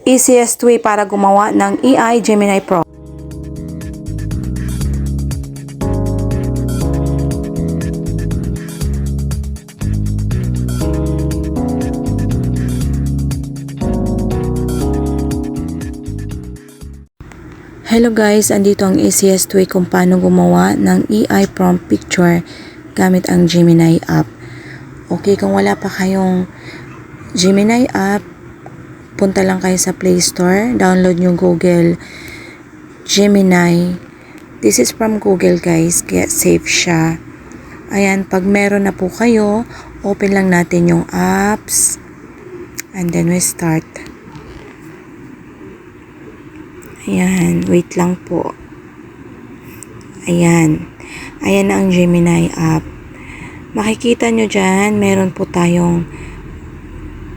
easiest way para gumawa ng AI Gemini Pro. Hello guys, andito ang easiest way kung paano gumawa ng AI prompt picture gamit ang Gemini app. Okay, kung wala pa kayong Gemini app, punta lang kayo sa Play Store, download nyo Google Gemini. This is from Google guys, kaya safe siya. Ayan, pag meron na po kayo, open lang natin yung apps and then we start. Ayan, wait lang po. Ayan. Ayan na ang Gemini app. Makikita nyo dyan, meron po tayong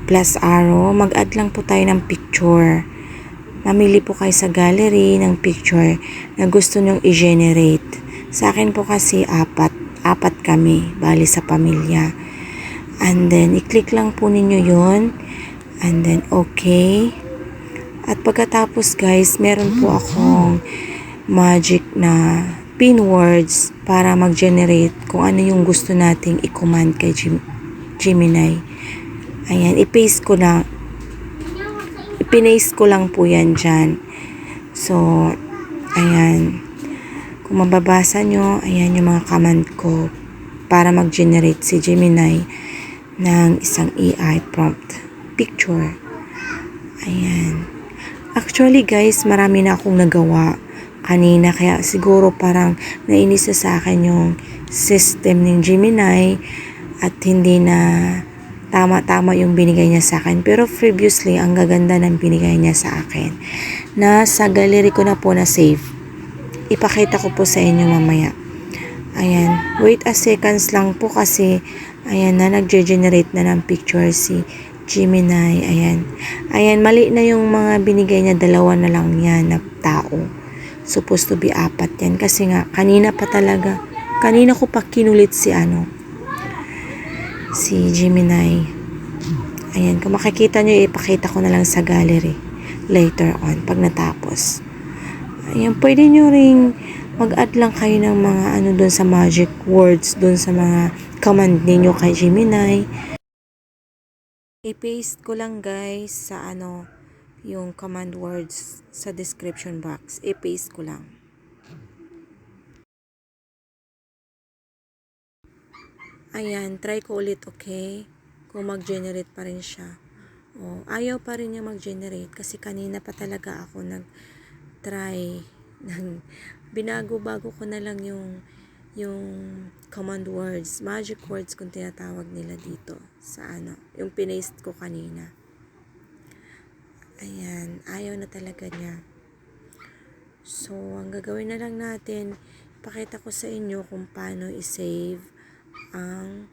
plus arrow. Mag-add lang po tayo ng picture. Mamili po kayo sa gallery ng picture na gusto nyong i-generate. Sa akin po kasi apat kami, bali sa pamilya. And then, i-click lang po ninyo yun. And then, okay. At pagkatapos guys, meron po akong magic na pin words para mag-generate kung ano yung gusto nating i-command kay Gemini. Ayan, i-paste ko lang. I-paste ko lang po yan dyan. So, ayan. Kung mababasa nyo, ayan yung mga command ko para mag-generate si Gemini ng isang AI prompt picture. Ayan. Actually guys, marami na akong nagawa kanina, kaya siguro parang nainis na sa akin yung system ng Gemini at hindi na tama-tama yung binigay niya sa akin. Pero previously, ang gaganda ng binigay niya sa akin. Nasa gallery ko na po na save. Ipakita ko po sa inyo mamaya. Ayan, wait a seconds lang po kasi ayan na, nag-generate na ng picture si Gemini. Ayan. Ayan, mali na yung mga binigay niya. 2 na lang yan na tao. Supposed to be 4 yan. Kasi nga, kanina pa talaga. Kanina ko pa kinulit si Gemini. Ayan, kung makikita nyo, ipakita ko na lang sa gallery later on, pag natapos. Ayan, pwede nyo ring mag-add lang kayo ng mga doon sa magic words, doon sa mga command ninyo kay Gemini. I-paste ko lang guys sa yung command words sa description box. I-paste ko lang. Ayan, try ko ulit, okay? Kung mag-generate pa rin siya. O, ayaw pa rin niya mag-generate kasi kanina pa talaga ako nag-try. Binago-bago ko na lang yung command words, magic words kung tinatawag nila dito sa yung pinaste ko kanina. Ayan, ayaw na talaga niya. So, ang gagawin na lang natin, pakita ko sa inyo kung paano i-save ang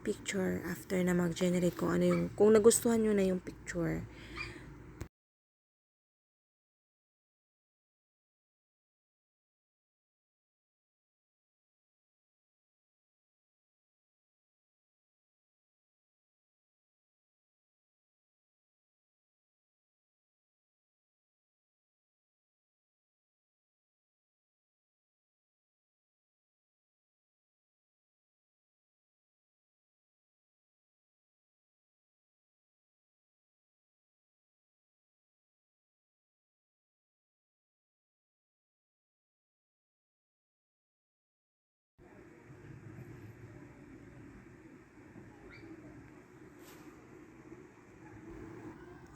picture after na mag-generate kung nagustuhan nyo na yung picture.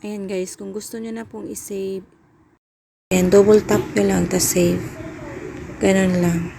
Ayan guys, kung gusto nyo na pong i-save, ayan, double tap nyo lang, tas save. Ganun lang.